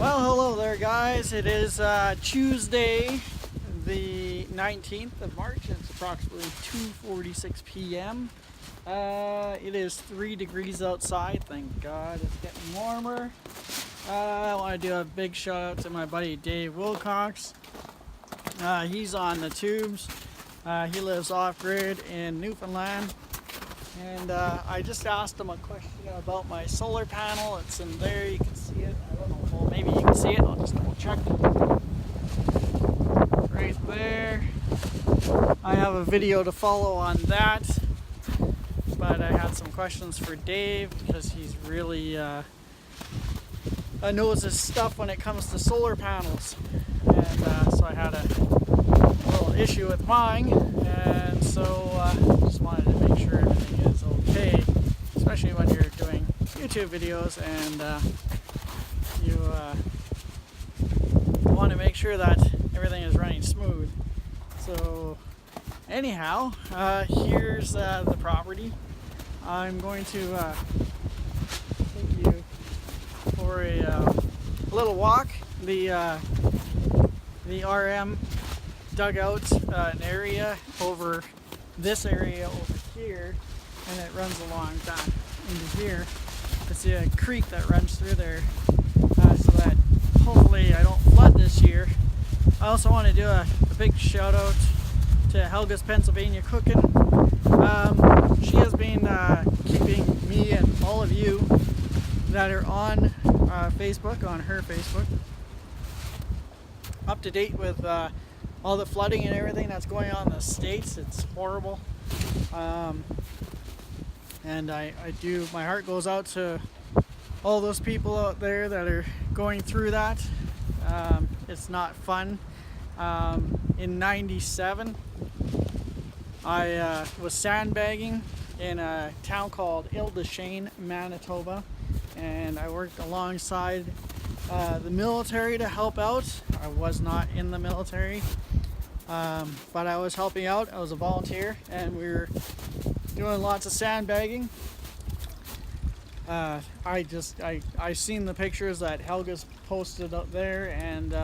Well, hello there guys. It is Tuesday the 19th of March. It's approximately 2:46 p.m. It is 3 degrees outside. Thank God it's getting warmer. I want to do a big shout out to my buddy Dave Wilcox. He's on the tubes. He lives off-grid in Newfoundland. And I just asked him a question about my solar panel. It's in there, you can see it. I don't know, well, maybe you can see it. I'll just double check. Right there. I have a video to follow on that. But I had some questions for Dave because he's really knows his stuff when it comes to solar panels. And so I had a little issue with mine. And so just wanted to make sure everything is okay, especially when you're doing YouTube videos and you want to make sure that everything is running smooth. So anyhow, here's the property. I'm going to take you for a little walk. The RM dug out an area over this area over here, and it runs along back into here. It's a creek that runs through there, so that hopefully I don't flood this year. I also want to do a big shout out to Helga's Pennsylvania Cooking. She has been keeping me and all of you that are on Facebook, on her Facebook, up to date with all the flooding and everything that's going on in the States. It's horrible. And I do, my heart goes out to all those people out there that are going through that. It's not fun. In '97, I was sandbagging in a town called Ildechaine, Manitoba, and I worked alongside the military to help out. I was not in the military, but I was helping out. I was a volunteer, and we were doing lots of sandbagging. I seen the pictures that Helga's posted up there, and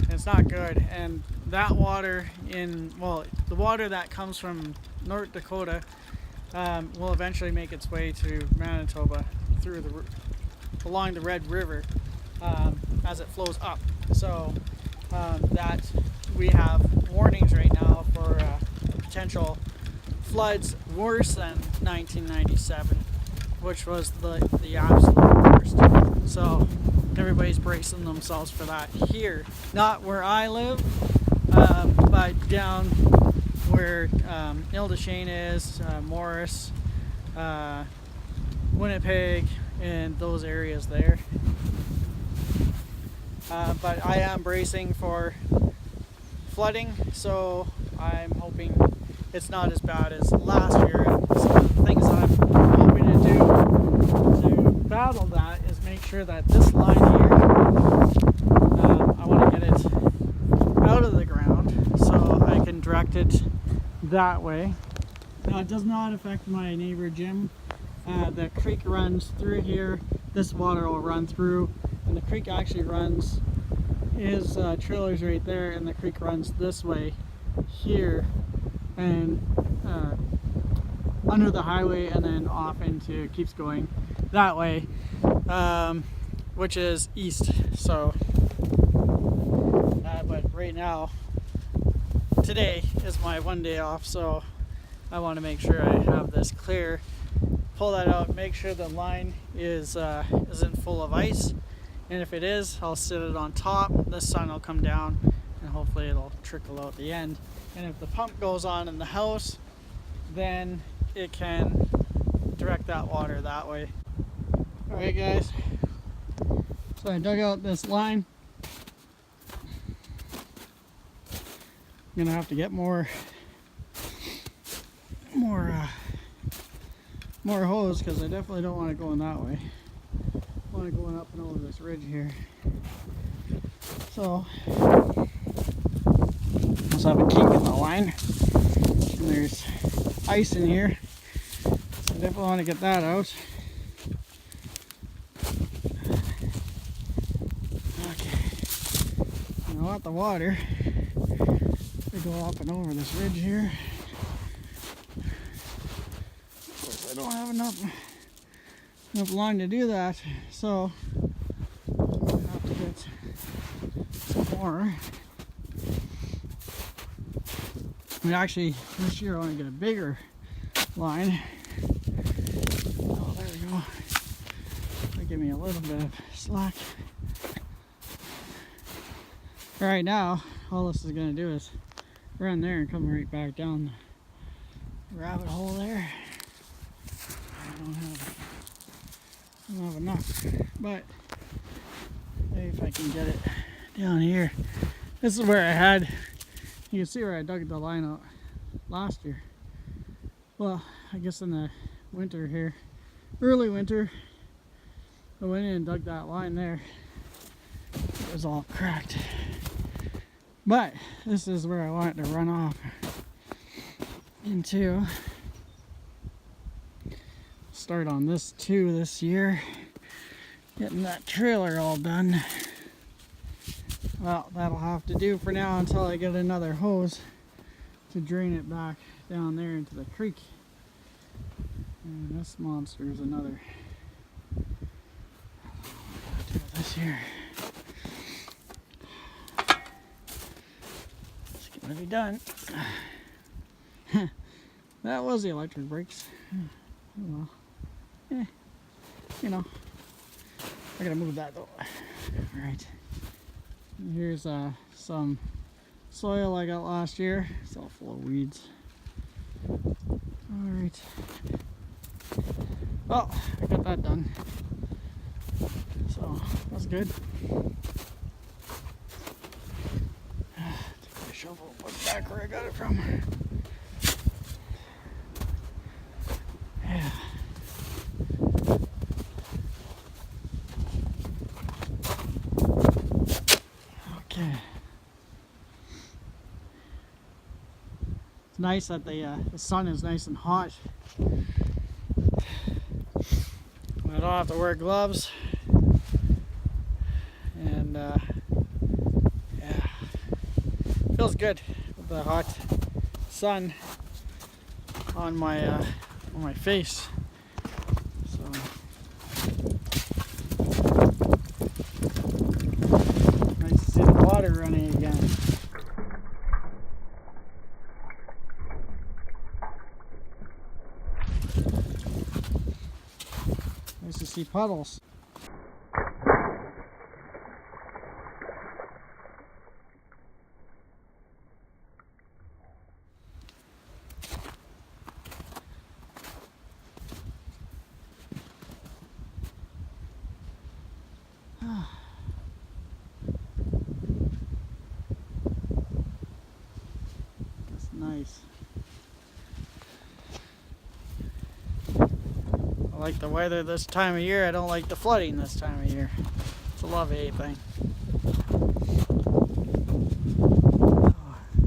it's not good. And that water the water that comes from North Dakota will eventually make its way to Manitoba through along the Red River as it flows up. So that we have warnings right now for potential floods worse than 1997, which was the absolute worst. So everybody's bracing themselves for that here. Not where I live, but down where Ildechaine is, Morris, Winnipeg, and those areas there. But I am bracing for flooding, so I'm hoping it's not as bad as last year. And some of the things that I'm hoping to do to battle that is make sure that this line here, I want to get it out of the ground so I can direct it that way. Now, it does not affect my neighbor Jim. The creek runs through here. This water will run through, and the creek actually runs, his trailer's right there, and the creek runs this way here and under the highway, and then off into, keeps going that way, which is east. So but right now, today is my one day off, so I want to make sure I have this clear, pull that out, make sure the line isn't full of ice, and if it is, I'll sit it on top. The sun will come down and hopefully it'll trickle out the end. And if the pump goes on in the house, then it can direct that water that way. Alright guys, so I dug out this line. I'm gonna have to get more hose, because I definitely don't want it going that way. I want it going up and over this ridge here. So also have a kink in the line, and there's ice in here, so I definitely want to get that out. want the water to go up and over this ridge here. Of course, I don't have enough line to do that, so I'm going to have to get some more. I mean, actually, this year I want to get a bigger line. Oh, there we go. That'll give me a little bit of slack. Right now, all this is going to do is run there and come right back down the rabbit hole there. I don't have enough, but maybe if I can get it down here. This is where I had, you can see where I dug the line out last year. Well, I guess in the winter here, early winter, I went in and dug that line there. It was all cracked. But this is where I want it to run off into. Start on this too this year. Getting that trailer all done. Well, that'll have to do for now until I get another hose to drain it back down there into the creek. And this monster is another. I'll do this here. It's gonna be done. That was the electric brakes. Oh well. You know, I gotta move that though. Alright. Here's some soil I got last year. It's all full of weeds. Alright. Well, I got that done. So, that's good. Take my shovel and put it back where I got it from. Yeah. Okay. It's nice that the sun is nice and hot. I don't have to wear gloves. And yeah, feels good with the hot sun on my face. So nice to see the water running again. Nice to see puddles. That's nice. I like the weather this time of year. I don't like the flooding this time of year. It's a love-hate thing. Oh,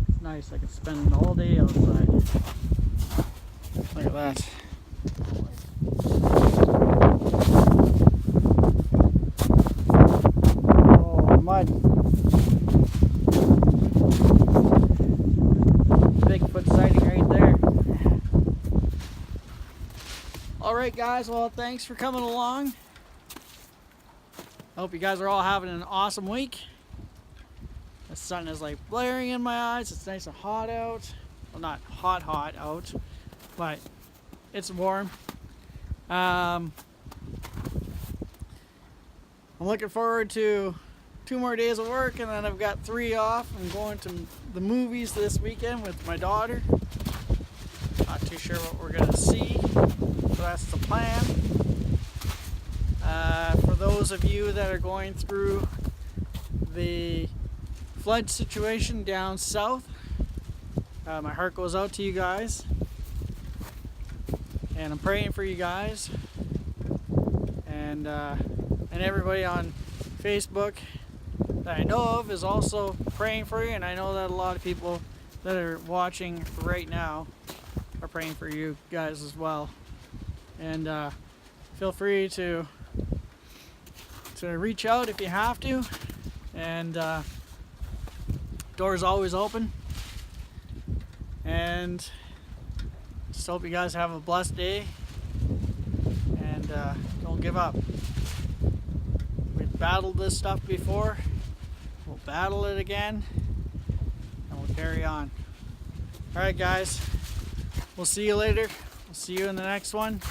it's nice. I can spend the whole day outside. Look at that. Oh, mud. Bigfoot sighting right there. Alright guys, well thanks for coming along. I hope you guys are all having an awesome week. The sun is like blaring in my eyes. It's nice and hot out. Well, not hot out, but it's warm. I'm looking forward to 2 more days of work, and then I've got 3 off. I'm going to the movies this weekend with my daughter. Not too sure what we're gonna see, so that's the plan. For those of you that are going through the flood situation down south, my heart goes out to you guys, and I'm praying for you guys, and everybody on Facebook that I know of is also praying for you, and I know that a lot of people that are watching right now are praying for you guys as well. And feel free to reach out if you have to, and Door's always open. And just hope you guys have a blessed day. And don't give up. We've battled this stuff before. We'll battle it again. And we'll carry on. Alright guys. We'll see you later. We'll see you in the next one.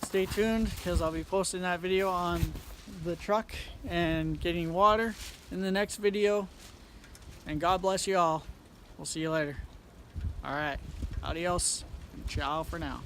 Stay tuned because I'll be posting that video on the truck and getting water in the next video. And God bless you all. We'll see you later. Alright. Adios. And ciao for now.